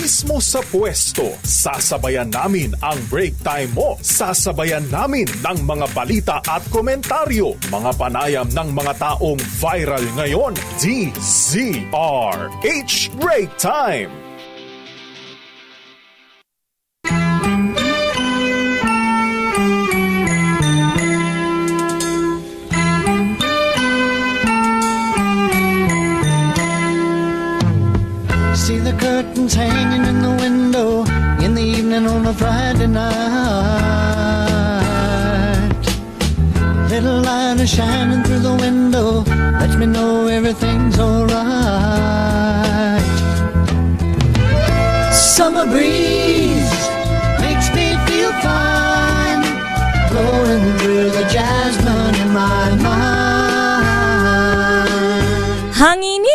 mismo sa pwesto. Sasabayan namin ang break time mo. Sasabayan namin ng mga balita at komentaryo. Mga panayam ng mga taong viral ngayon. DZRH Break Time. See the curtains hanging in the window in the evening on a Friday night. Little light is shining through the window, lets me know everything's alright. Summer breeze makes me feel fine, blowing through the jasmine in my mind. Hanginit!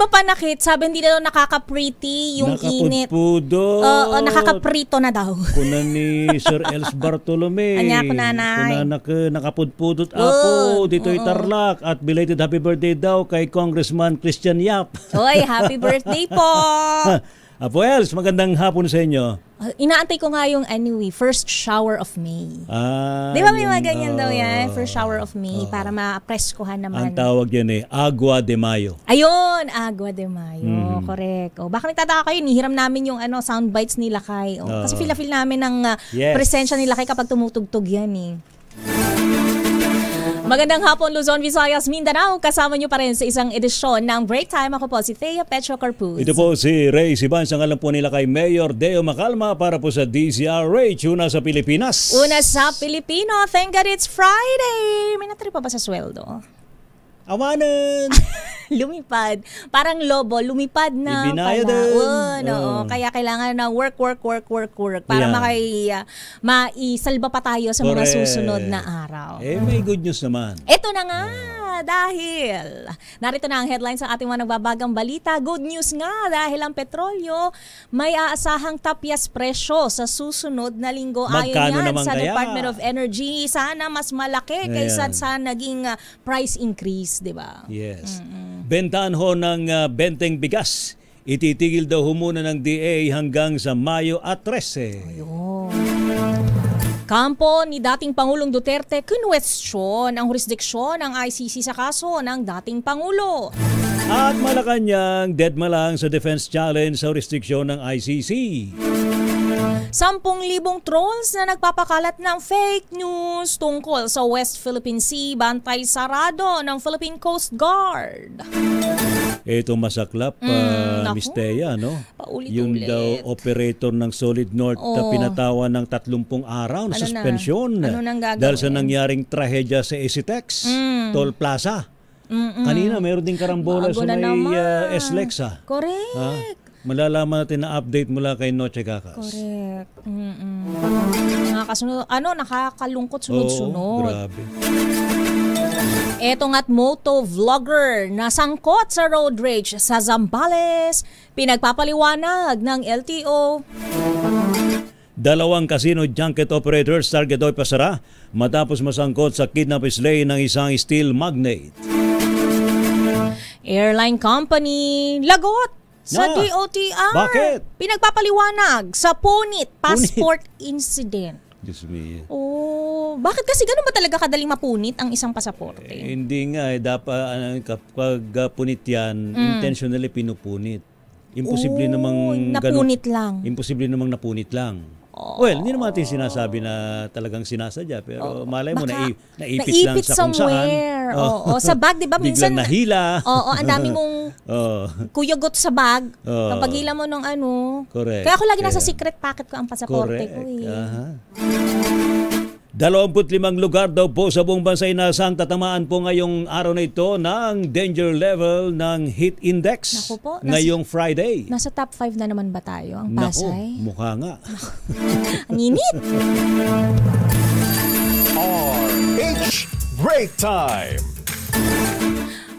Mapanakit. Sabi hindi na daw nakaka-pretty yung init. Nakapudpudo. Nakaka-prito na daw. Kuna ni Sir Els Bartolome. Anya ko nanay. Kuna nakapudpudot apo. Dito'y Tarlac. At belated happy birthday daw kay Congressman Christian Yap. Oy, happy birthday po. Apo Els, magandang hapon sa inyo. Inaantay ko nga yung first shower of May. Di ba may mga ganyan daw yan? First shower of May para ma-preskohan naman. Ang tawag yan Agua de Mayo. Ayun, Agua de Mayo. Correct. Baka nagtataka kayo, nihiram namin yung sound bites nila kay. Kasi feel namin ng presensya nila kay kapag tumutugtog yan Magandang hapon, Luzon, Visayas, Mindanao. Kasama nyo pa rin sa isang edisyon ng Break Time. Ako po si Thea Petro Corpus. Ito po si Ray Sibans. Ang alam po nila kay Mayor Deo Macalma para po sa DZRH. Una sa Pilipinas. Una sa Pilipino. Thank God it's Friday. May natry pa ba sa sweldo? Awanan! Lumipad. Parang lobo, lumipad na. Ibinaya din. Kaya kailangan na work para maisalba pa tayo sa mga susunod na araw. May good news naman. Ito na nga, dahil narito na ang headlines ng ating mga nagbabagang balita. Good news nga dahil ang petrolyo may aasahang tapyas presyo sa susunod na linggo. Magkano Ayon yan naman sa kaya? Department of Energy. Sana mas malaki kaysa sa naging price increase, di ba? Yes. Bentahan ho ng benteng bigas. Ititigil daw ho muna ng DA hanggang sa Mayo at 13. Ayun. Kampo ni dating Pangulong Duterte kinwestiyon ang jurisdiksyon ng ICC sa kaso ng dating Pangulo. At Malacanang, dead malang sa defense challenge sa jurisdiksyon ng ICC. 10,000 trolls na nagpapakalat ng fake news tungkol sa West Philippine Sea, bantay sarado ng Philippine Coast Guard. Ito masaklap, Miss Thea, no? Paulit-ulit. Yung daw operator ng Solid North na pinatawan ng 30 araw na suspensyon. Dahil sa nangyaring trahedya sa Esitex, Toll Plaza. Kanina, mayroon din karambola sa may SLEX. Correct. Malalaman natin na update mula kay Noche Kakas. Correct. Nakakasunod, nakakalungkot sunod-sunod. Oo, grabe. Eto nga't moto vlogger na sangkot sa road rage sa Zambales, pinagpapaliwanag ng LTO. 2 casino junket operators targetoy pasara matapos masangkot sa kidnap slay ng isang steel magnate. Airline company lagot sa DOTR. Bakit? Pinagpapaliwanag sa punit passport incident. Diyos me. Bakit kasi ganun ba talaga kadaling mapunit ang isang pasaporte? Hindi nga, dapat kapag punit yan, intentionally pinupunit. Imposible namang napunit lang. Imposible namang napunit lang. Well, hindi naman natin sinasabi na talagang sinasadya, pero malay mo, naipit lang sa kung saan. Sa bag, di ba? Minsan, biglang nahila. ang dami mong kuyagot sa bag. Kapag hila mo ng Correct. Kaya ako lagi nasa secret pocket ko ang pasaporte ko. 25 lugar daw po sa buong bansa inasang tatamaan po ngayong araw na ito ng danger level ng heat index. Naku po, ngayong Friday. Nasa top 5 na naman ba tayo? Ang Pasay? Naku, mukha nga. Ang init. RH Break Time.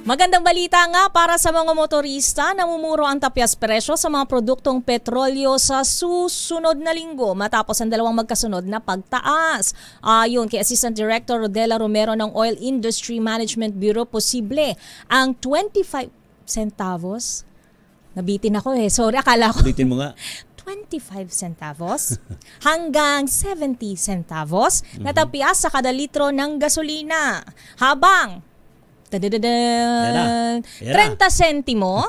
Magandang balita nga para sa mga motorista, namumuro ang tapyas presyo sa mga produktong petrolyo sa susunod na linggo matapos ang dalawang magkasunod na pagtaas. Ayon kay Assistant Director Rodela Romero ng Oil Industry Management Bureau, posible ang 25 centavos. Nabitin ako Sorry, akala ko. Nabitin mo nga. 55 centavos hanggang 70 centavos na tapyas sa kada litro ng gasolina. Habang 30 sentimo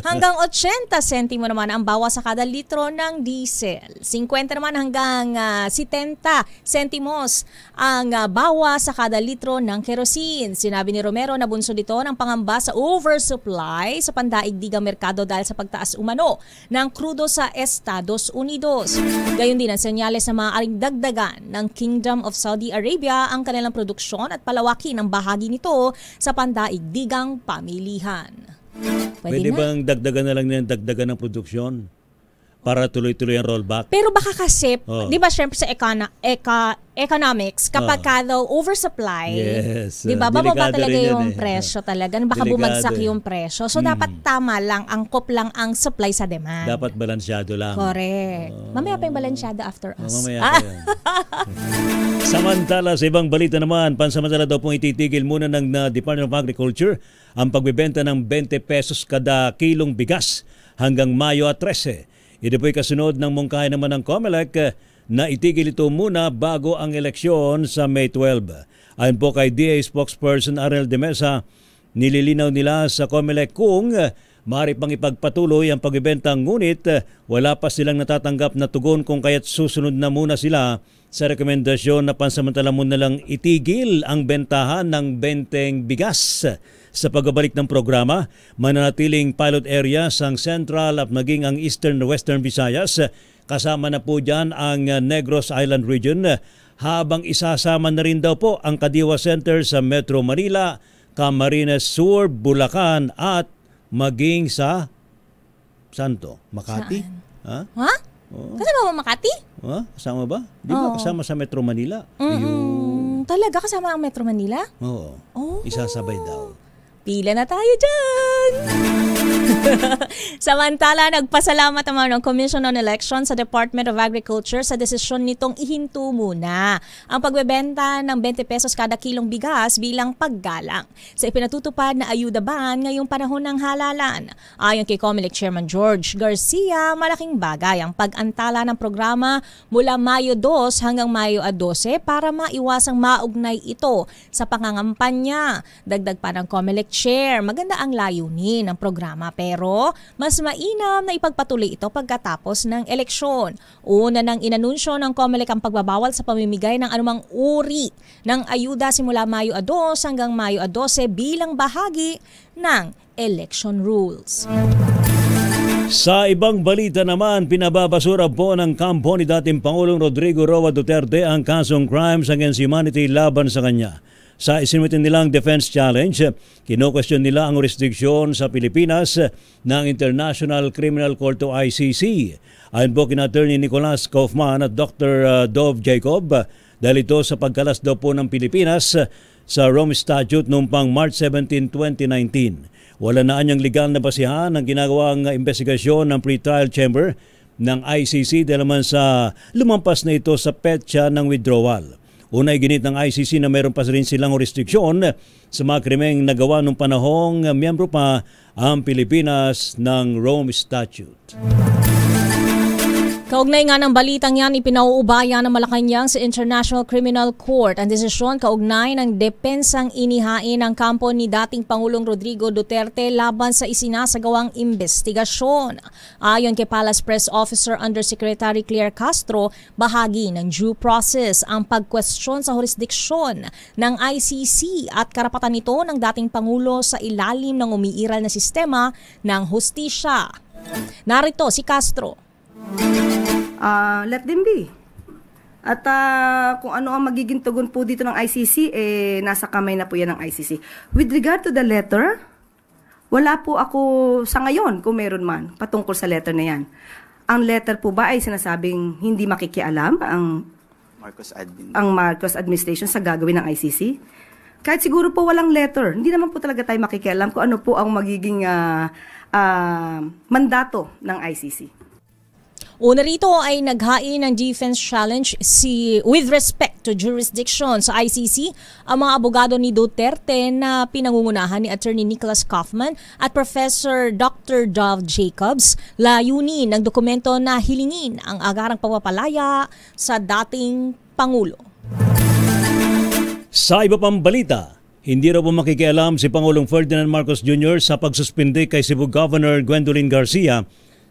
hanggang 80 sentimo naman ang bawas sa kada litro ng diesel. 50 naman hanggang 70 sentimos ang bawas sa kada litro ng kerosene. Sinabi ni Romero na bunso dito ng pangamba sa oversupply sa pandaigdigang merkado dahil sa pagtaas umano ng krudo sa Estados Unidos. Gayon din ang senyales na maaaring dagdagan ng Kingdom of Saudi Arabia ang kanilang produksyon at palawakin ang bahagi nito sa daigdigang pamilihan. Pwede bang dagdagan na lang ng dagdagan ng produksyon para tuloy-tuloy ang rollback? Pero baka kasi, di ba syempre sa economics, kapag daw oversupply, di ba, bababa talaga yung presyo talaga. Baka bumagsak yung presyo. So dapat tama lang, angkop lang ang supply sa demand. Dapat balansyado lang. Correct. Mamaya pa yung balansyado after us. Mamaya pa yan. Samantala, sa ibang balita naman, pansamantala daw pong ititigil muna ng Department of Agriculture ang pagbebenta ng 20 pesos kada kilong bigas hanggang Mayo 13. Ito po'y kasunod ng mungkahi naman ng COMELEC na itigil ito muna bago ang eleksyon sa May 12. Ayon po kay DA spokesperson Arnel de Mesa, nililinaw nila sa COMELEC kung maaari pang ipagpatuloy ang pagbebenta, ngunit wala pa silang natatanggap na tugon kung kaya't susunod na muna sila sa rekomendasyon na pansamantala muna lang itigil ang bentahan ng 20 bigas. Sa pagbabalik ng programa, mananatiling pilot areas ang Central at maging ang Eastern Western Visayas. Kasama na po dyan ang Negros Island Region, habang isasama na rin daw po ang Kadiwa Center sa Metro Manila, Camarines Sur, Bulacan at maging sa Santo, Makati. Ha? Kasama ba Makati? Kasama ba? Di ba kasama sa Metro Manila? Talaga kasama ang Metro Manila? Oo. Isasabay daw. Pila na tayo dyan! Samantala, nagpasalamat naman ng Commission on Elections sa Department of Agriculture sa desisyon nitong ihinto muna ang pagbebenta ng 20 pesos kada kilong bigas bilang paggalang sa ipinatutupad na ayuda ban ngayong panahon ng halalan. Ayon kay COMELEC Chairman George Garcia, malaking bagay ang pag-antala ng programa mula Mayo 2 hanggang Mayo 12 para maiwasang maugnay ito sa pangangampanya. Dagdag pa ng COMELEC Chair, maganda ang layunin ng programa pero mas mainam na ipagpatuloy ito pagkatapos ng eleksyon. Una nang inanunsyo ng COMELEC ang pagbabawal sa pamimigay ng anumang uri ng ayuda simula Mayo 2 hanggang Mayo 12 bilang bahagi ng election rules. Sa ibang balita naman, pinababasura po ng kampo ni dating Pangulong Rodrigo Roa Duterte ang kasong crimes against humanity laban sa kanya. Sa isinumitin nilang defense challenge, kino-question nila ang restriksyon sa Pilipinas ng International Criminal Court o ICC. Ayon po kina Attorney Nicolas Kaufman at Dr. Dov Jacob, dahil ito sa pagkalas daw po ng Pilipinas sa Rome Statute noong pang March 17, 2019. Wala na anyang legal na basihan ang ginagawang investigasyon ng pre-trial chamber ng ICC dahil naman sa lumampas na ito sa petsa ng withdrawal. Unay ginit ng ICC na mayroon pa rin silang restriksyon sa mga krimeng nagawa nung panahong miyembro pa ang Pilipinas ng Rome Statute. Kaugnay nga ng balitang yan, ipinauubaya ng Malacanang sa International Criminal Court ang desisyon kaugnay ng depensang inihain ng kampo ni dating Pangulong Rodrigo Duterte laban sa isinasagawang investigasyon. Ayon kay Palace Press Officer Undersecretary Claire Castro, bahagi ng due process ang pagkwestiyon sa jurisdiksyon ng ICC at karapatan nito ng dating Pangulo sa ilalim ng umiiral na sistema ng hustisya. Narito si Castro. Let them be. At kung ano ang magiging tugon po dito ng ICC, nasa kamay na po yan ng ICC. With regard to the letter, wala po ako sa ngayon, kung meron man, patungkol sa letter na yan. Ang letter po ba ay sinasabing hindi makikialam ang Marcos administration sa gagawin ng ICC? Kahit siguro po walang letter, hindi naman po talaga tayo makikialam kung ano po ang magiging mandato ng ICC. Una rito ay naghain ng defense challenge with respect to jurisdiction sa ICC ang mga abogado ni Duterte na pinangungunahan ni Attorney Nicholas Kaufman at Professor Dr. Dov Jacobs. Layunin ng dokumento na hilingin ang agarang pagpapalaya sa dating Pangulo. Sa iba pang balita, hindi raw po makikialam si Pangulong Ferdinand Marcos Jr. sa pagsuspindi kay Cebu Governor Gwendolyn Garcia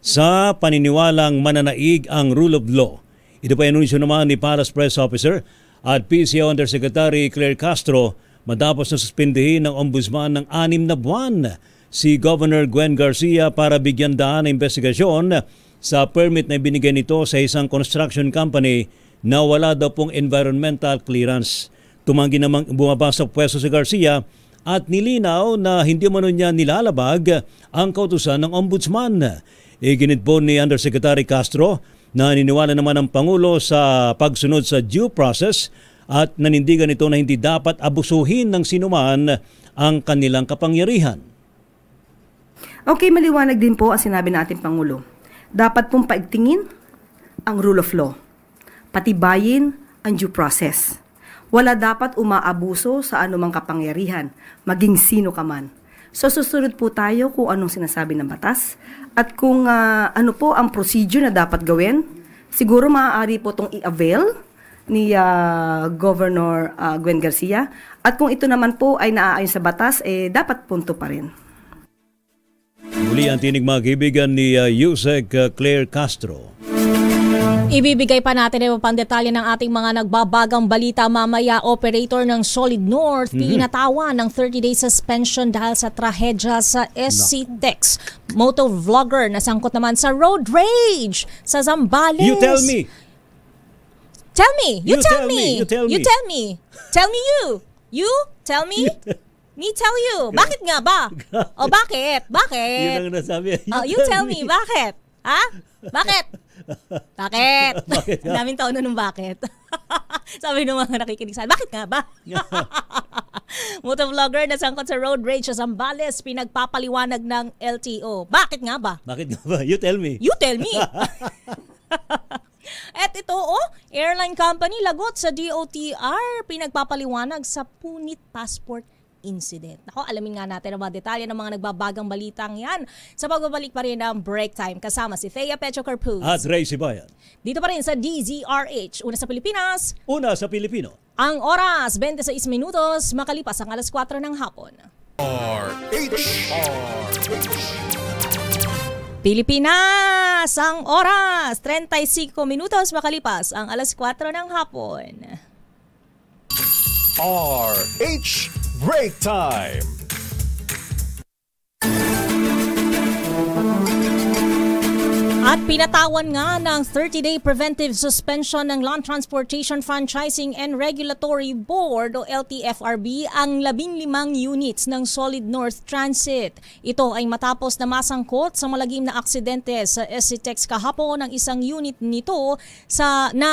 sa paniniwalang mananaig ang rule of law. Ito pa anunsyo naman ni Palace Press Officer at PCO Undersecretary Claire Castro matapos na suspindihin ng Ombudsman ng 6 na buwan si Governor Gwen Garcia para bigyan daan ng investigasyon sa permit na binigay nito sa isang construction company na wala daw pong environmental clearance. Tumanggi namang bumaba sa pwesto si Garcia at nilinaw na hindi man niya nilalabag ang kautusan ng Ombudsman. Iginit po ni Undersecretary Castro na niniwala naman ang Pangulo sa pagsunod sa due process at nanindigan ito na hindi dapat abusuhin ng sinuman ang kanilang kapangyarihan. Okay, maliwanag din po ang sinabi natin Pangulo. Dapat pong paigtingin ang rule of law. Patibayin ang due process. Wala dapat umaabuso sa anumang kapangyarihan, maging sino ka man. So susunod po tayo kung anong sinasabi ng batas at kung ano po ang procedure na dapat gawin. Siguro maaari po itong i-avail ni Governor Gwen Garcia at kung ito naman po ay naaayon sa batas, dapat punto pa rin. Muli ang tinig mga kaibigan ni Yusek Claire Castro. Ibibigay pa natin ang pang detalye ng ating mga nagbabagang balita mamaya. Operator ng Solid North pinatawa ng 30-day suspension dahil sa trahedya sa SCTEX. Motovlogger na sangkot naman sa road rage sa Zambales. You tell me. Tell me. You tell me. You tell me. You tell me. Tell me you. You tell me. Me tell you. Bakit nga ba? O bakit? Bakit? Yun ang nasabi. You tell me. Bakit? Ha? Bakit? Bakit? Ang daming taon nun bakit. Sabi ng mga nakikinig sa bakit nga ba? Motovlogger na sangkot sa road rage sa Zambales, pinagpapaliwanag ng LTO. Bakit nga ba? Bakit nga ba? You tell me. You tell me. At ito, airline company lagot sa DOTR, pinagpapaliwanag sa punit passport incident. Ako, alamin nga natin ang mga detalye ng mga nagbabagang balitang yan sa pagbabalik pa rin ng Break Time kasama si Thea Pecho Carpuz at Ray Sibayan. Dito pa rin sa DZRH, una sa Pilipinas, una sa Pilipino. Ang oras, 26 minutos, makalipas ang alas 4 ng hapon. Pilipinas, ang oras, 35 minutos, makalipas ang alas 4 ng hapon. RH Break Time. At pinatawan nga ng 30-day preventive suspension ng Land Transportation Franchising and Regulatory Board o LTFRB ang 15 units ng Solid North Transit. Ito ay matapos na masangkot sa malagim na aksidente sa SCTEX kahapon ng isang unit nito na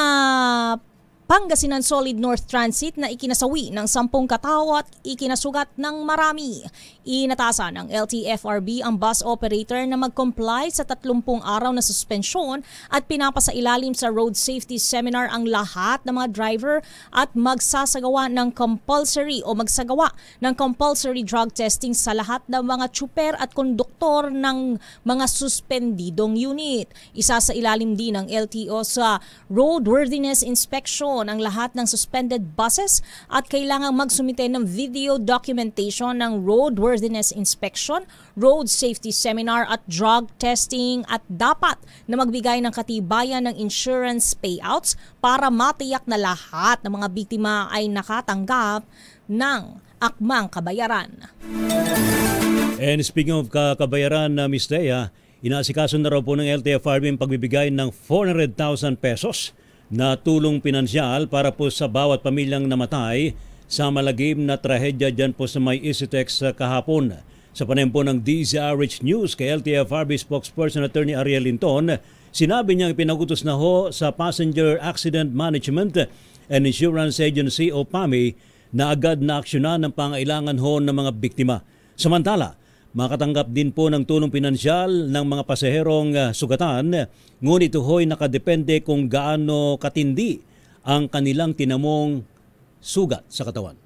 Pangasinan Solid North Transit na ikinasawi ng 10 katao at ikinasugat ng marami. Inatasan ng LTFRB ang bus operator na mag-comply sa 30 araw na suspensyon at pinapasailalim sa road safety seminar ang lahat ng mga driver at magsagawa ng compulsory drug testing sa lahat ng mga tsuper at konduktor ng mga suspendidong unit. Isa sa ilalim din ng LTO sa roadworthiness inspection ang lahat ng suspended buses at kailangang magsumite ng video documentation ng roadworthiness inspection, road safety seminar at drug testing at dapat na magbigay ng katibayan ng insurance payouts para matiyak na lahat ng mga biktima ay nakatanggap ng akmang kabayaran. And speaking of kabayaran, Ms. Thea, inaasikaso na raw po ng LTFRB ang pagbibigay ng 400,000 pesos na tulong pinansyal para po sa bawat pamilyang namatay sa malagim na trahedya dyan po sa may ECTEX kahapon. Sa panayam po ng DZRH News kay LTFRB spokesperson Attorney Ariel Linton, sinabi niyang pinagutos na ho sa Passenger Accident Management and Insurance Agency o PAMI na agad na aksyonan ng pangailangan ho ng mga biktima. Samantala, Makatanggap din po ng tulong pinansyal ng mga pasaherong sugatan, ngunit ito'y nakadepende kung gaano katindi ang kanilang tinamong sugat sa katawan.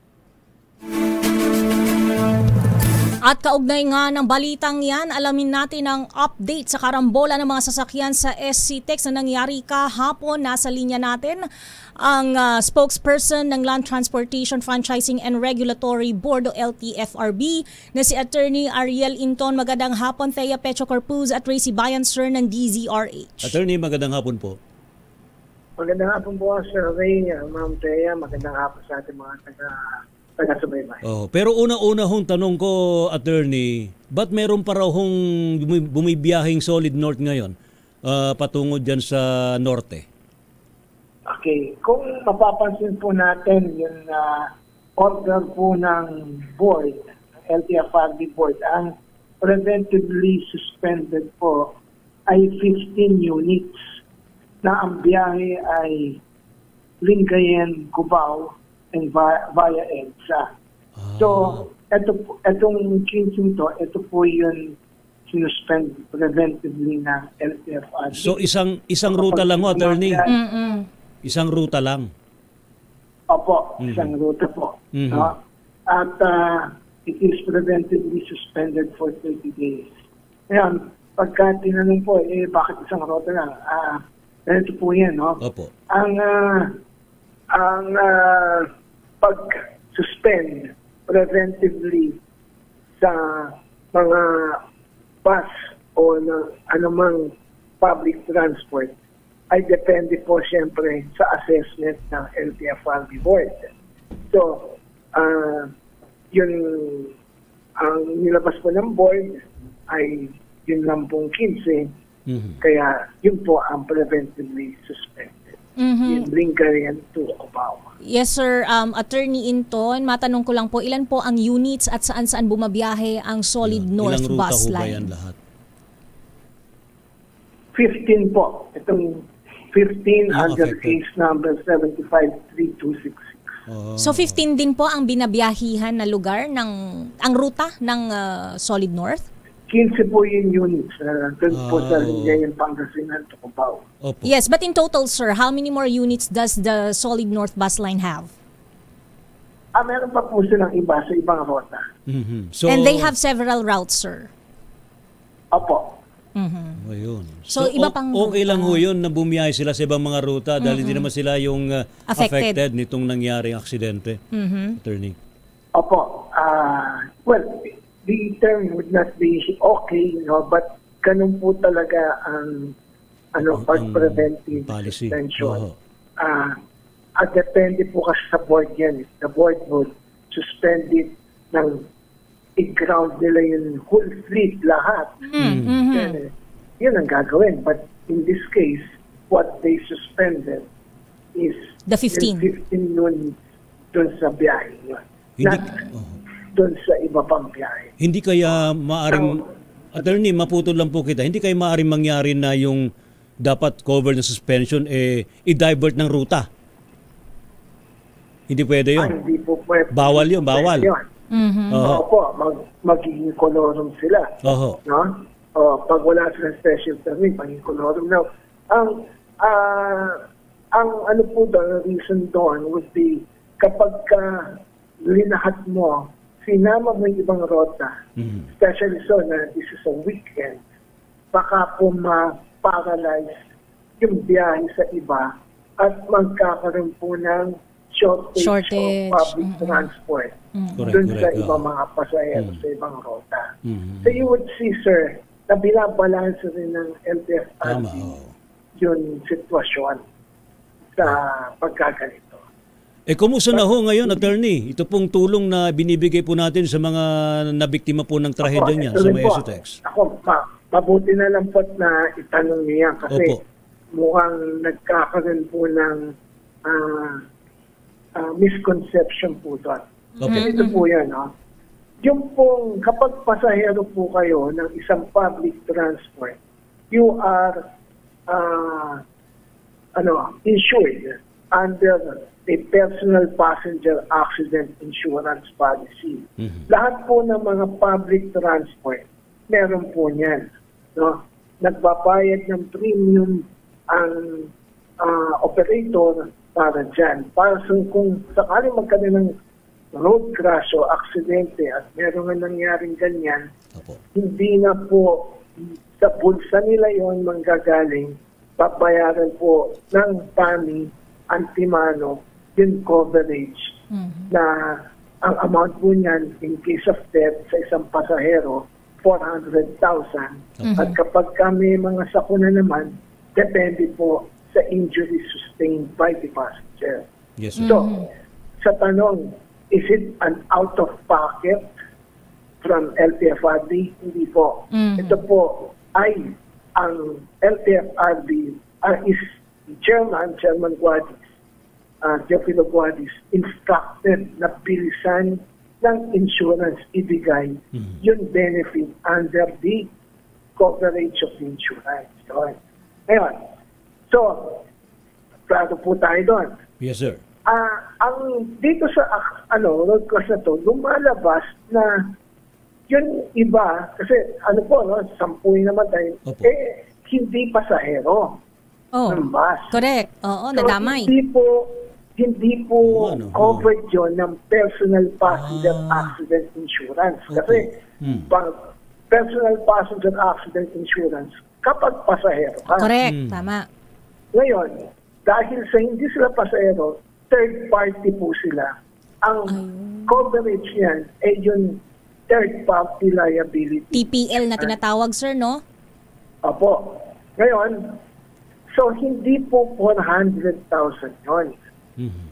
At kaugnay nga ng balitang yan, alamin natin ang update sa karambola ng mga sasakyan sa SCTEX na nangyari kahapon. Nasa linya natin ang spokesperson ng Land Transportation Franchising and Regulatory Board o LTFRB na si Attorney Ariel Inton. Magandang hapon, Thea Pecho Corpuz at Racy Bayan, sir, ng DZRH. Attorney, magandang hapon po. Magandang hapon po, Sir Ray, Ma'am Thea. Magandang hapon sa ating mga taga-subaybay. Pero una-una hong tanong ko, Attorney, ba't meron pa raw hong bumibiyahing Solid North ngayon patungo dyan sa norte? Okay. Kung mapapansin po natin yung order po ng board, LTFRB board, ang preventively suspended po ay 15 units na ang biyahe ay Lingayen, Cubao, and via EDSA. So, itong 15 to, ito po yung sinuspend preventively na LTFRB. So, isang ruta lang mo, Attorney? Isang ruta lang? Opo, isang ruta po. No? At it is preventively suspended for 30 days. Ngayon, pagka tinanong po, bakit isang ruta lang? Ito po yan, no? Opo. Ang pag-suspend preventively sa mga bus o anumang public transport ay depende po siyempre sa assessment ng LTFRB board. So, yun ang nilabas po ng board ay yun lang pong 15. Kaya yun po ang preventively suspended. Yung Lingayen to Cubao. Yes, sir. Attorney Inton, matanong ko lang po, ilan po ang units at saan-saan bumabiyahe ang Solid North bus line? Ilang ruta ho ba yan lahat? 15 po. Itong 15 under case number 753266. So 15 din po ang binabiyahihan na lugar ang ruta ng Solid North? 15 po yung units. Doon po sa Lingayen, Pangasinan to Cubao. Yes, but in total, sir, how many more units does the Solid North bus line have? Meron pa po silang iba sa ibang rota. So, and they have several routes, sir? Opo. Ayun. So iba pang okay lang ho yun na bumiyahe sila sa ibang mga ruta dahil hindi naman sila yung affected nitong nangyaring aksidente, Attorney. Opo. Well, the term would not be okay, but ganun po talaga ang pag-preventive suspension. Depende po kasi sa board yan. The board would suspend it ng i-ground nila yung whole fleet lahat. Yun ang gagawin. But in this case, what they suspended is the 15 units doon sa biyahe. Doon sa iba pang biyahe. Hindi kaya maaring, Attorney, maputol lang po kita, hindi kaya maaring mangyari na yung dapat cover ng suspension i-divert ng ruta? Hindi pwede yun? Hindi po pwede. Bawal yun, bawal. Opo, magiging kolorum sila. No? Pag wala silang special permit, magiging kolorum. Now, ang ano po doon, reason doon would be kapag linahat mo, sinama mo yung ibang rota, especially so na this is a weekend, baka po ma-paralyze yung biyahe sa iba at magkakaroon po ng shortage. Of public transport dun sa ibang mga pasahero sa ibang rota. So you would see, sir, na binabalance rin ng LTFRB yung sitwasyon sa pagkaganito. Kumusta na ho ngayon, Attorney? Ito pong tulong na binibigay po natin sa mga nabiktima po ng trahedya niya sa may SCTEX. Ako, mabuti na lang po na itanong niya kasi mukhang nagkakaroon po ng misconception po doon. Ito po yan. Yung pong kapag pasahero po kayo ng isang public transport, you are insured under a personal passenger accident insurance policy. Lahat po ng mga public transport, meron po niyan. No? Nagbabayad ng premium ang operator para dyan. Para kung sakali magkaroon ng road crash o aksidente at meron nga nangyaring ganyan, hindi na po sa bulsa nila yon manggagaling, papayaran po ng PAMI antimano yung coverage na ang amount po niyan in case of death sa isang pasahero, 400,000. At kapag kami mga sakuna naman, depende po sa injury sustained by the passenger. Yes, So, sa tanong, is it an out-of-pocket from LTFRB? Hindi po. Ito po ay ang LTFRB is Chairman Guadis, Teofilo Guadis, instructed na bilisan ng insurance ibigay yung benefit under the coverage of insurance. Ngayon, so, klaro po tayo doon. Yes, sir. Ang dito sa road crash na to, lumalabas na yun iba, kasi no, 10 namatay, hindi pasahero ng bus. Correct. Oo, nadamay. Hindi po covered yun ng personal passenger accident insurance. Kasi personal passenger accident insurance kapag pasahero ka. Correct, tama. Ngayon, dahil sa hindi sila pasahero, third party po sila. Ang coverage niyan ay yung third party liability. TPL na tinatawag, sir, no? Opo. Ngayon, so hindi po 400,000 yun.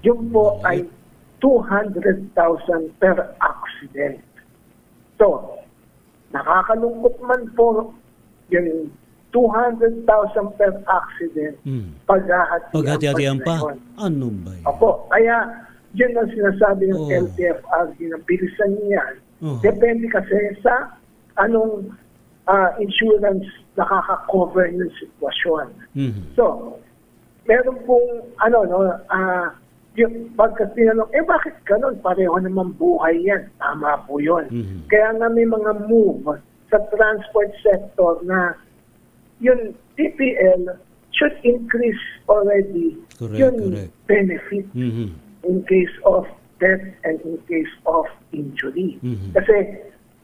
Yung po ay 200,000 per accident. So, nakakalungkot man po yung 200,000 per accident paghati-hatian pa. Ano ba yun? Opo. Kaya, yun ang sinasabi ng LTFRB na bilisan niyan. Depende kasi sa anong insurance nakaka-cover ng sitwasyon. So, meron pong yung pagka tinanong, bakit ganun? Pareho naman buhay yan. Tama po yun. Kaya nga may mga move sa transport sector na yung TPL should increase already yung benefit in case of death and in case of injury. Kasi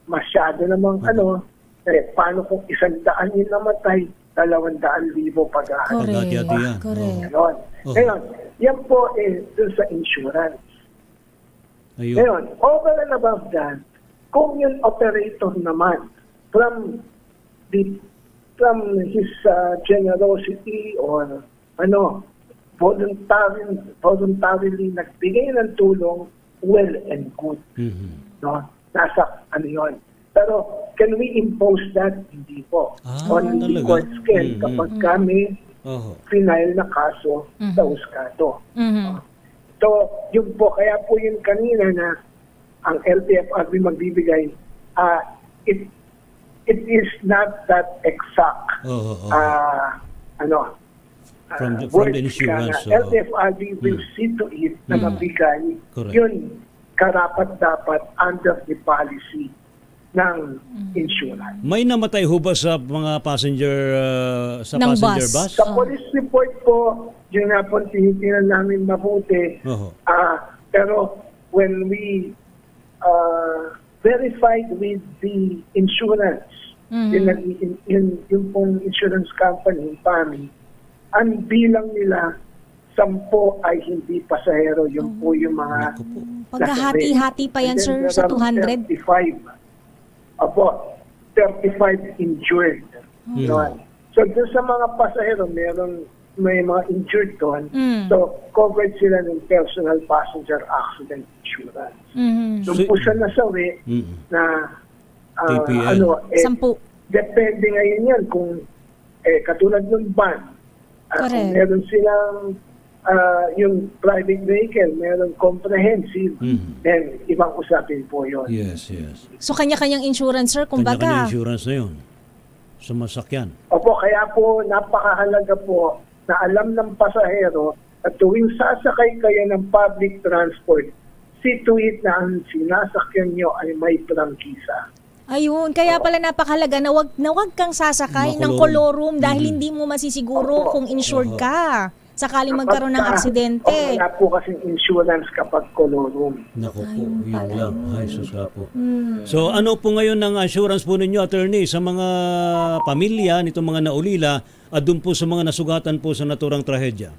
masyado namang paano kung 100 yung namatay, 200,000 pag-ahati. Correct. Ngayon, yan po dun sa insurance. Ngayon, over and above that, kung yung operator naman from his generosity or voluntarily nagbigay ng tulong, well and good. Nasa yun. Pero can we impose that? Hindi po. Only the courts can kapag kami final na kaso sa husgado. So, yun po, kaya po yun kanina na ang LTFRB magbibigay, it is not that exact from the insurance. LTFRB will see to it na mabigay yun karapat-dapat under the policy ng insurance. May namatay ho ba sa mga passenger bus? Sa police report po, yun nga po tinitingnan namin mabuti. Pero when we verified with the insurance, yung pong insurance company, PAMI, ang bilang nila 10 ay hindi pasahero, yung po yung mga paghahati-hati pa yan, sir, sa 200? 35. Opo, 35 injured. So, doon sa mga pasahero, may mga injured doon. So, covered sila ng personal passenger accident insurance. So, po siya nasawi na depende ngayon yan kung katulad ng van, kung meron silang yung private vehicle, meron comprehensive, then ibang usapin po yun. Yes. So, kanya-kanyang insurance, sir, kumbaga. Kanya-kanyang insurance na yun. Sa masakyan. Opo, kaya po napakahalaga po na alam ng pasahero at tuwing sasakay kayo ng public transport, see to it na ang sinasakyan nyo ay may prangkisa. Ayun, kaya pala napakahalaga na wag kang sasakay ng kolorum dahil hindi mo masisiguro kung insured ka. Sakaling magkaroon ng aksidente. Wala po kasing insurance kapag kolorum. Naku po, yun lang. Ay, susa po. So ano po ngayon ng assurance po ninyo, attorney, sa mga pamilya nitong mga naulila at dun po sa mga nasugatan po sa naturang trahedya?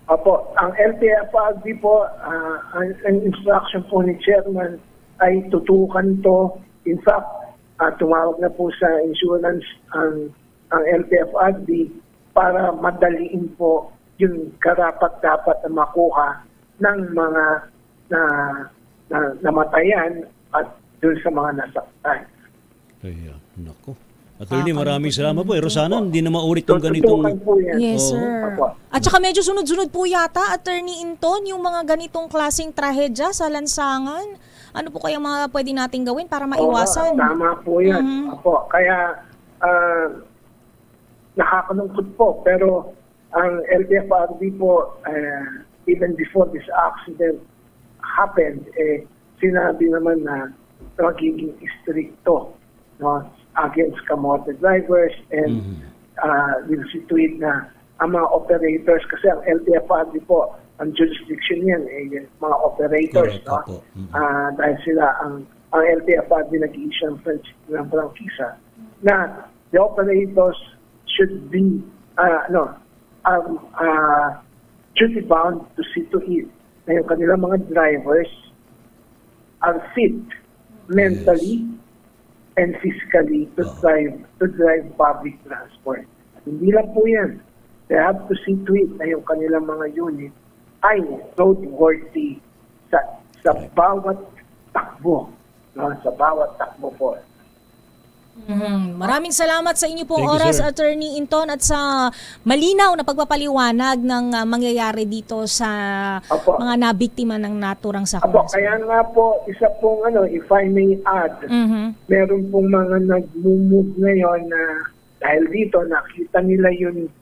Opo, ang LTFRB po, ang instruction po ni Chairman ay tutukan to. In fact, tumawag na po sa insurance ang LTFRB para madaliin po yung karapat-dapat na makuha ng mga namatayan at dun sa mga nasaktan. Kaya, naku. Attorney, maraming salamat po. Rosana, hindi na maulit yung ganitong... Yes, sir. At saka medyo sunod-sunod po yata, Attorney Inton, yung mga ganitong klaseng trahedya sa lansangan. Ano po kaya mga pwede nating gawin para maiwasan? Tama po yan. Opo. Kaya nakakalungkot po. Pero ang LTFRB po, even before this accident happened, sinabi naman na magiging stricto, no, against kamote drivers and will situate na ang mga operators, kasi ang LTFRB po, ang jurisdiction yan, mga operators. No? Dahil sila, ang LTFRB nag-i-issue ng prangkisa, na the operators should be duty bound to see to it na yung kanilang mga drivers are fit mentally and physically to drive public transport. At hindi lang po yan. They have to see to it na yung kanilang mga unit ay roadworthy sa bawat takbo. No? Sa bawat takbo po. Maraming salamat sa inyo pong oras, you, Attorney Inton, at sa malinaw na pagpapaliwanag ng mangyayari dito sa mga nabiktima ng naturang sakuna. Kaya nga po, isa pong if I may add, meron pong mga nag-move ngayon na dahil dito nakita nila yung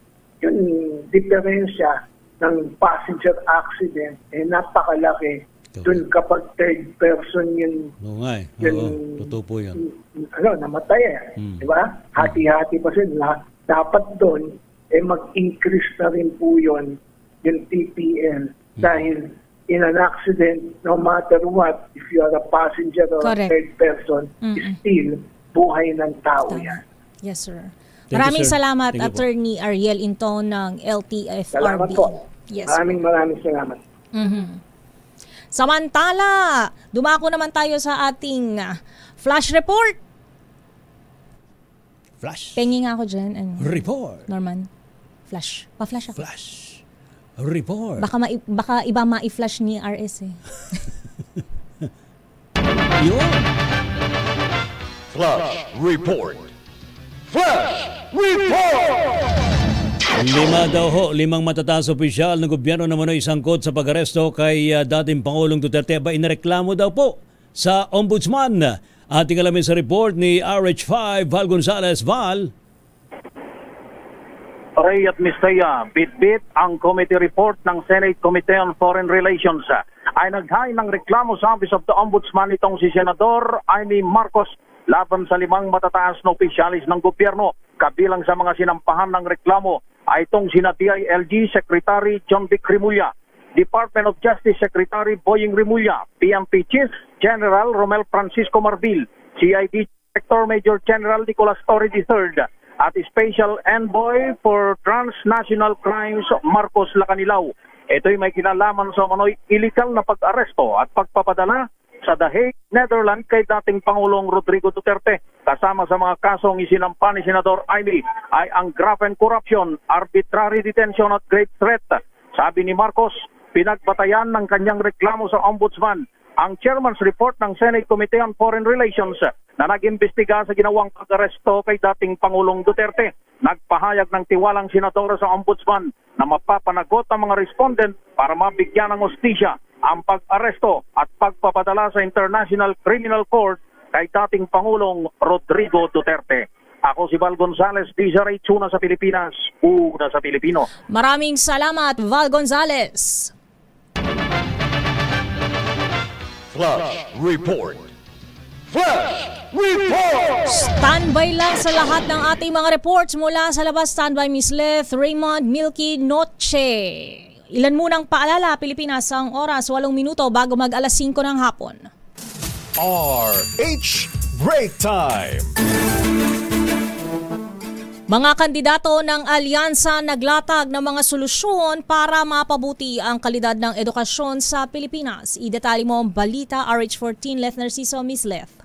diferensya ng passenger accident, napakalaki. Doon kapag third person yun, totoo po yan. Namatay di ba? Hati-hati pa sila. Dapat doon, mag-increase na rin po yun, yung TPL. Dahil in an accident, no matter what, if you are a passenger or a third person, still, buhay ng tao yan. Yes, sir. Maraming salamat, Attorney Ariel Inton ng LTFRB. Salamat po. Yes, maraming salamat. Samantala, dumako naman tayo sa ating flash report. Flash. Pengi nga ako dyan. Report. Norman, flash. Pa-flash ako. Flash. Report. Baka iba ma-flash ni RS Yun. Flash Report. Flash Report! 5 matataas opisyal ng gobyerno naman ay isangkot sa pag-aresto kay dating Pangulong Duterte. Inireklamo daw po sa Ombudsman. Ating alamin sa report ni RH5 Val Gonzalez. Val. Ray at Mistaya, bit-bit ang committee report ng Senate Committee on Foreign Relations ay naghain ng reklamo sa Office of the Ombudsman itong si Senador Amy Marcos laban sa 5 matataas na opisyalis ng gobyerno. Kabilang sa mga sinampahan ng reklamo ay itong sina DILG Secretary John Vic Remulla, Department of Justice Secretary Boying Remulla, PNP Chief General Romel Francisco Marbil, CID Director Major General Nicolas Torre III, at Special Envoy for Transnational Crimes Marcos Lacanilao. Ito'y may kinalaman sa manoy illegal na pag-aresto at pagpapadala sa The Hague, Netherlands kay dating Pangulong Rodrigo Duterte. Kasama sa mga kasong isinampa ni Senador Amy ay ang graft and corruption, arbitrary detention at great threat. Sabi ni Marcos, pinagbatayan ng kanyang reklamo sa Ombudsman ang Chairman's Report ng Senate Committee on Foreign Relations na nag-imbestiga sa ginawang pag-aresto kay dating Pangulong Duterte. Nagpahayag ng tiwalang senador sa Ombudsman na mapapanagot ang mga respondent para mabigyan ng hustisya ang pag-aresto at pagpapadala sa International Criminal Court kay dating Pangulong Rodrigo Duterte. Ako si Val Gonzales, DZRH, una sa Pilipinas, una sa Pilipino. Maraming salamat, Val Gonzales. Flash Report. Flash Report! Standby lang sa lahat ng ating mga reports mula sa labas. Standby Miss Leth, Raymond, Milky, Noche. Ilan munang paalala, Pilipinas, ang oras 8 minuto bago mag alas 5 ng hapon. RH Break Time. Mga kandidato ng alyansa naglatag ng mga solusyon para mapabuti ang kalidad ng edukasyon sa Pilipinas. Idetali mo ang balita, RH14, Leth Narciso, Miss Leth.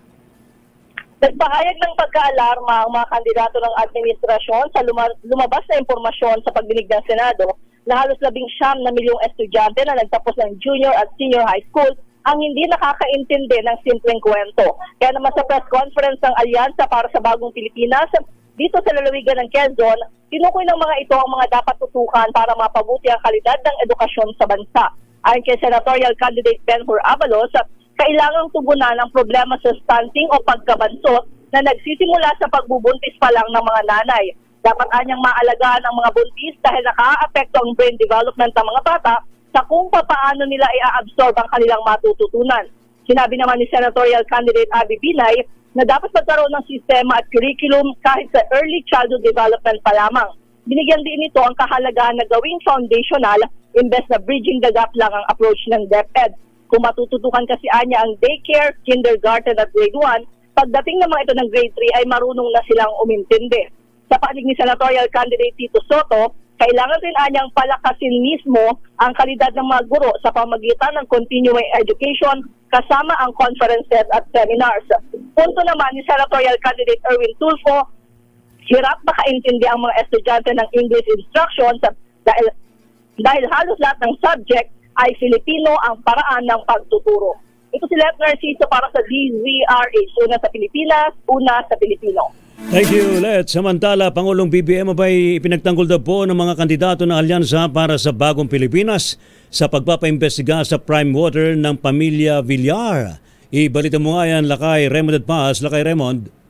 Nagpahayag ng pagkaalarma ang mga kandidato ng administrasyon sa lumabas na impormasyon sa pagdinig ng Senado na halos 19 na milyong estudyante na nagtapos ng junior at senior high school ang hindi nakakaintindi ng simpleng kwento. Kaya naman sa press conference ng Alyansa para sa Bagong Pilipinas, dito sa lalawigan ng Quezon, tinukoy ng mga ito ang mga dapat tutukan para mapabuti ang kalidad ng edukasyon sa bansa. Ayon kay Senatorial Candidate Benhur Avalos, kailangang tugunan ang problema sa stunting o pagkabansot na nagsisimula sa pagbubuntis pa lang ng mga nanay. Dapat anyang maalagaan ang mga buntis dahil nakaaapekto ang brain development ng mga bata sa kung paano nila i-absorb ang kanilang matututunan. Sinabi naman ni Senatorial Candidate Abby Binay na dapat magkaroon ng sistema at curriculum kahit sa early childhood development pa lamang. Binigyan din ito ang kahalagahan na gawing foundational imbes na bridging the gap lang ang approach ng DepEd. Kung matututukan kasi anya ang daycare, kindergarten at grade 1, pagdating naman ito ng grade 3 ay marunong na silang umintindi. Sa panig ni Senatorial Candidate Tito Soto, kailangan din anyang palakasin mismo ang kalidad ng mga guro sa pamagitan ng continuing education kasama ang conferences at seminars. Punto naman ni Senatorial Candidate Erwin Tulfo, hirap makaintindi ang mga estudyante ng English instruction dahil halos lahat ng subject ay Filipino ang paraan ng pagtuturo. Ito si Leth Narciso para sa DZRH, una sa Pilipinas, una sa Pilipino. Thank you, Leth. Samantala, Pangulong BBM ay ipinagtanggol na po ng mga kandidato ng alyansa para sa Bagong Pilipinas sa pagpapaimbestiga sa prime water ng pamilya Villar. Ibalita mo nga yan, Lakay Raymond at Paz. Lakay Raymond.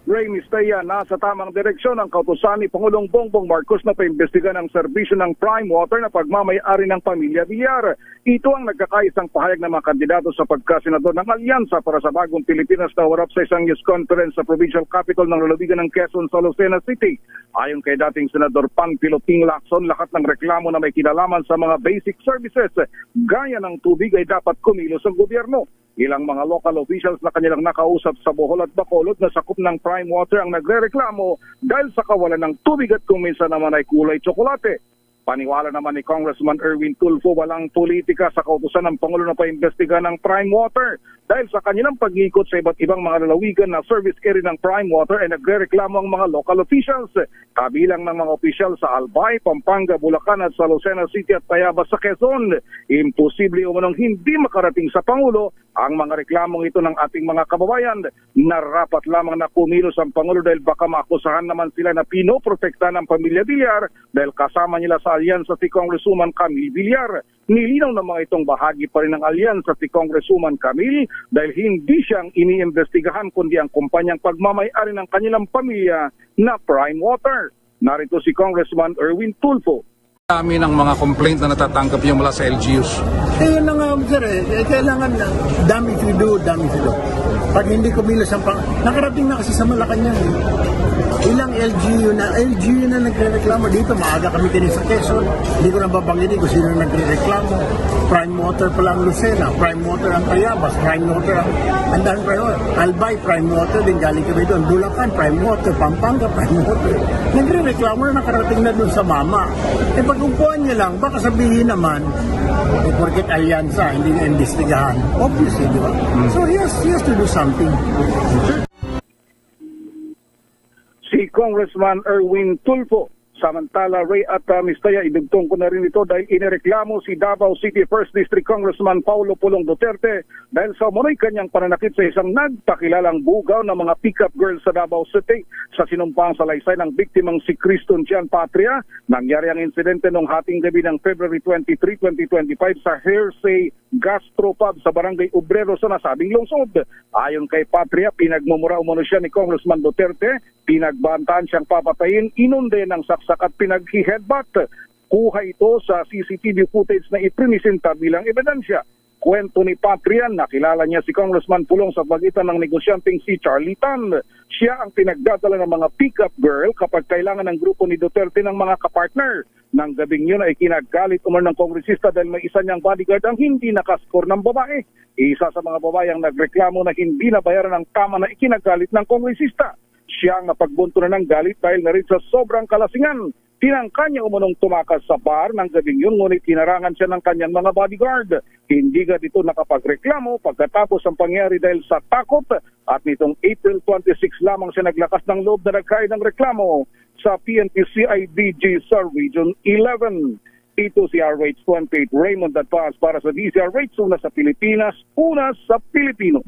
Ray Mistaya, nasa tamang direksyon ang kautusan ni Pangulong Bongbong Marcos na paimbestiga ng serbisyo ng prime water na pagmamay-ari ng pamilya Villar. Ito ang nagkakaisang pahayag ng mga kandidato sa pagkasenador ng Alyansa para sa Bagong Pilipinas na warap sa isang news conference sa provincial capital ng lalawigan ng Quezon sa Lucena City. Ayon kay dating Senador Panfilo Ping Lacson, lahat ng reklamo na may kinalaman sa mga basic services gaya ng tubig ay dapat kumilos ang gobyerno. Ilang mga local officials na kanilang nakausap sa Bohol at Bacolod na sakop ng prime water ang nagrereklamo dahil sa kawalan ng tubig at kung minsan naman ay kulay tsokolate. Paniwala naman ni Congressman Erwin Tulfo, walang politika sa kautusan ng Pangulo na paimbestiga ng prime water dahil sa kanilang pag-ikot sa iba't ibang mga lalawigan na service area ng prime water ay nagrereklamo ang mga local officials. Kabilang ng mga opisyal sa Albay, Pampanga, Bulacan at sa Lucena City at Tayabas sa Quezon. Imposible umanong hindi makarating sa Pangulo ang mga reklamong ito ng ating mga kababayan. Narapat lamang na kumilos ang Pangulo dahil baka maakusahan naman sila na pinoprotekta ng pamilya Villar dahil kasama nila sa alyansa si Congresswoman Camille Villar. Nilinaw ng mga itong bahagi pa rin ng alyansa si Congresswoman Camille dahil hindi siyang iniimbestigahan kundi ang kumpanyang pagmamay-ari ng kanilang pamilya na Prime Water. Narito si Congressman Erwin Tulfo. Dami ng mga complaint na natatanggap yung mula sa LGUs. Yun na nga, sir, kailangan na damage we do. Pag hindi kumilos ang nakarating na kasi sa Malacanang. Ilang LGU na nagre-reklamo dito. Maaga kami kini sa Quezon. Hindi ko na babanggitin kung sino nagre-reklamo. Prime water pa lang Lucena, prime water ang Tayabas, prime water ang dahil prime water. Albay, prime water din galing kami doon. Bulacan, prime water. Pampanga, prime water. Nagre-reklamo na nakarating na doon sa mama. Pag-umpuan niya lang, baka sabihin naman, porket alyansa, hindi na investigahan. Obviously, di ba? So he has to do something. Si Congressman Erwin Tulfo. Samantala, Ray at Mistaya, idugtong ko na rin ito dahil inireklamo si Davao City 1st District Congressman Paulo Pulong Duterte dahil sa umunoy kanyang pananakit sa isang nagpakilalang bugaw ng mga pick-up girls sa Davao City. Sa sinumpang salaysay ng biktimang si Criston Gian Patria, nangyari ang insidente noong hating gabi ng February 23, 2025 sa Hearsay Gastropub sa Barangay Obrero sa nasabing lungsod. Ayon kay Patria, pinagmumura umano siya ni Congressman Duterte, pinagbantaan siyang papatayin, inunde ng saksak at pinag-headbutt. Kuha ito sa CCTV footage na iprinisinta bilang ebidensya. Kwento ni Patrian, nakilala niya si Congressman Pulong sa pagitan ng negosyanteng si Charlie Tan. Siya ang pinagdadala ng mga pick-up girl kapag kailangan ng grupo ni Duterte ng mga kapartner. Nang gabing yun ay kinagalit umar ng kongresista dahil may isa niyang bodyguard ang hindi nakaskor ng babae. Isa sa mga babae ang nagreklamo na hindi nabayaran ng tama na ikinagalit ng kongresista. Siya ang napagbunto na ng galit dahil na rin sa sobrang kalasingan. Tinangka niya umunong tumakas sa bar ng gabing yun, ngunit tinarangan siya ng kanyang mga bodyguard. Hindi ka dito nakapagreklamo pagkatapos ang pangyari dahil sa takot at nitong April 26 lamang siya naglakas ng loob na nagkain ng reklamo sa PNP CIDG sa Region 11. Ito si RH28 Raymond Advance para sa DCRH, una sa Pilipinas, una sa Pilipino.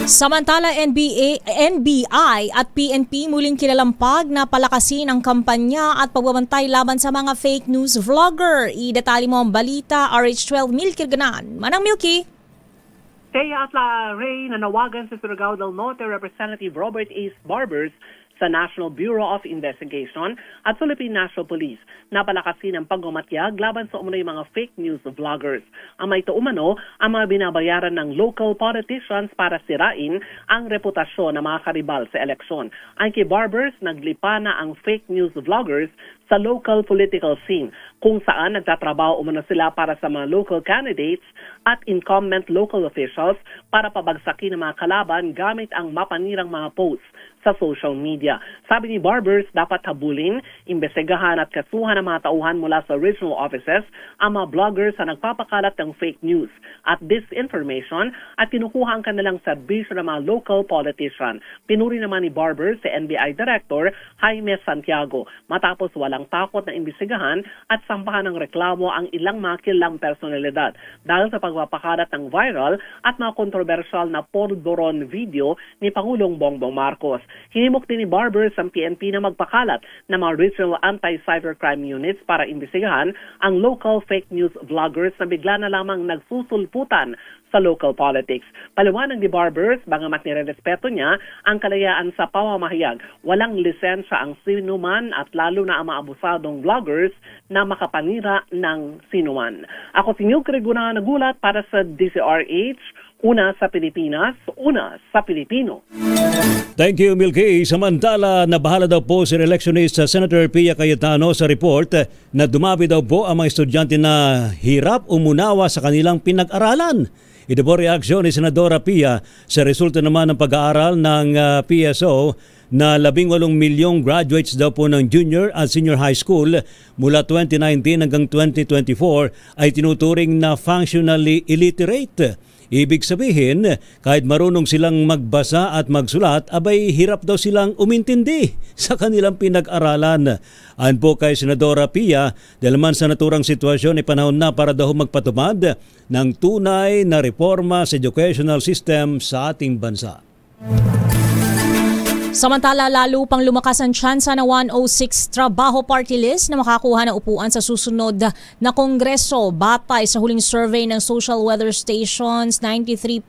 Samantala, NBI at PNP muling kinalampag na palakasin ang kampanya at pagbabantay laban sa mga fake news vlogger. Idetali mo ang balita, RH12 Milky Ganan. Manang Milky. Teya at Ray nanawagan sa Surigao del Norte Representative Robert A. Barbers sa National Bureau of Investigation at Philippine National Police na palakasin ang pagmamatyag laban sa umunoy mga fake news vloggers. Ang may umano ang mga binabayaran ng local politicians para sirain ang reputasyon ng mga karibal sa eleksyon. Ang kay Barbers, naglipa na ang fake news vloggers sa local political scene kung saan nagtatrabaho umano sila para sa mga local candidates at incumbent local officials para pabagsakin ng mga kalaban gamit ang mapanirang mga posts sa social media. Sabi ni Barbers, dapat habulin, imbestigahan at kasuhan ng mga tauhan mula sa regional offices ang mga vloggers na nagpapakalat ng fake news at disinformation at kinukuha ang kanilang serbisyo ng mga local politician. Pinuri naman ni Barbers si NBI Director Jaime Santiago matapos walang takot na imbestigahan at sampahan ng reklamo ang ilang mga kilalang personalidad dahil sa pagpapakalat ng viral at mga kontrobersyal na polvoron video ni Pangulong Bongbong Marcos. Hinimok din ni Barbers ang PNP na magpakalat ng mga regional anti-cybercrime units para imbestigahan ang local fake news vloggers na bigla na lamang nagsusulputan sa local politics. Paliwanag ni Barbers, bagamat nirerespeto niya ang kalayaan sa pamamahayag, walang lisensya ang sinuman at lalo na ang mga abusadong vloggers na makapanira ng sinuman. Ako si Milky Ganan nagulat para sa DCRH, una sa Pilipinas, una sa Pilipino. Thank you, Milky. Samantala, nabahala daw po si electionist Senator Pia Cayetano sa report na dumabi daw po ang mga estudyante na hirap umunawa sa kanilang pinag-aralan. Ito po reaksyon ni Senadora Pia sa resulta naman ng pag-aaral ng PSO na 18 milyong graduates daw po ng junior at senior high school mula 2019 hanggang 2024 ay tinuturing na functionally illiterate. Ibig sabihin, kahit marunong silang magbasa at magsulat, abay hirap daw silang umintindi sa kanilang pinag-aralan. Ayon po kay Senadora Pia, dahil man sa naturang sitwasyon ay panahon na para daw magpatupad ng tunay na reforma sa educational system sa ating bansa. Samantala, lalo pang lumakas ang tsansa na 106 Trabaho Party List na makakuha ng upuan sa susunod na Kongreso. Batay sa huling survey ng Social Weather Stations, 93%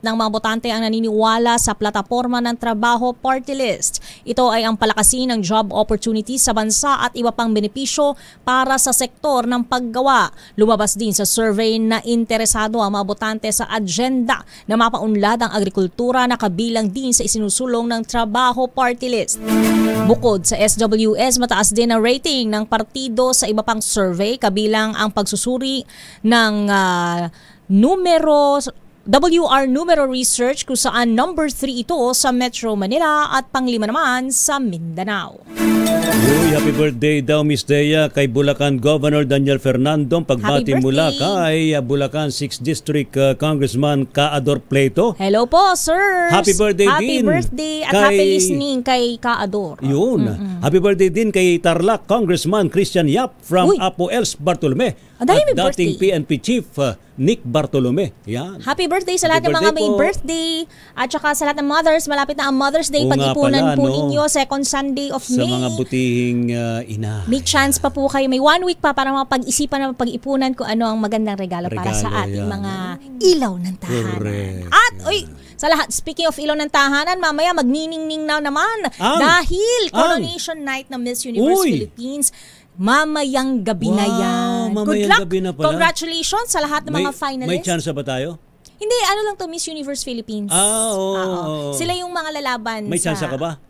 ng mga botante ang naniniwala sa plataporma ng Trabaho Party List. Ito ay ang palakasin ng job opportunities sa bansa at iba pang benepisyo para sa sektor ng paggawa. Lumabas din sa survey na interesado ang mga botante sa agenda na mapaunlad ang agrikultura na kabilang din sa isinusulong ng Trabaho Party List. Bukod sa SWS, mataas din ang rating ng partido sa iba pang survey, kabilang ang pagsusuri ng WR Numero Research kung saan number 3 ito sa Metro Manila at pang-5 naman sa Mindanao. Uy, happy birthday daw Miss Dea kay Bulacan Governor Daniel Fernando. Pagbati mula kay Bulacan 6th District Congressman Kaador Pleito. Hello po, sir. Happy birthday happy din. Happy birthday at happy listening kay Kaador. Yun. Happy birthday din kay Tarlac Congressman Christian Yap from Apo Els Bartolome. At dating PNP Chief Nick Bartolome. Yan. Happy birthday sa lahat ng mga may birthday. At saka sa lahat ng mothers, malapit na ang Mother's Day. Pag-ipunan po ninyo, second Sunday of May. Sa mga butihing ina. May chance pa po kayo. May 1 week pa para mapag-isipan na pag-ipunan kung ano ang magandang regalo para sa ating mga ilaw ng tahanan. Correct. At, sa lahat, speaking of ilaw ng tahanan, mamaya magniningning na naman dahil Coronation Night ng Miss Universe Philippines. Mamayang gabi na yan. Good luck. Gabi na pala. Congratulations sa lahat ng mga finalists. May chance ba tayo? Hindi, lang to, Miss Universe Philippines. Sila yung mga lalaban. May chance ka ba?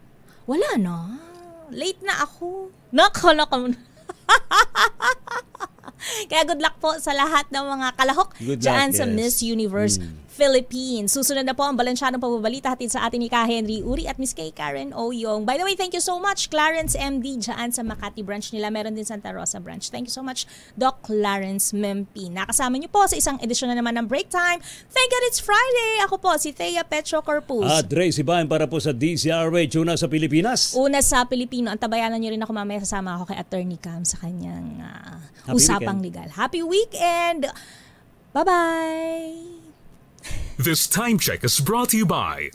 Wala na. Late na ako. Nako. Kaya good luck po sa lahat ng mga kalahok dyan sa Miss Universe Philippines. Susunod na po ang balansyadong pagbabalita hatid sa atin ni Ka Henry Uri at Miss Kay Karen Oyong. By the way, thank you so much Clarence MD dyan sa Makati branch nila. Meron din Santa Rosa branch. Thank you so much Doc Clarence Mempi. Nakasama niyo po sa isang edisyon na naman ng Break Time. Thank God it's Friday. Ako po si Thea Petro Corpus. At Ray Sibayan para po sa DCRH. Una sa Pilipinas. Una sa Pilipino. Antabayanan niyo rin ako mamaya. Sasama ako kay Attorney Cam sa kanyang usapang legal. Happy weekend! Bye-bye! This time check is brought to you by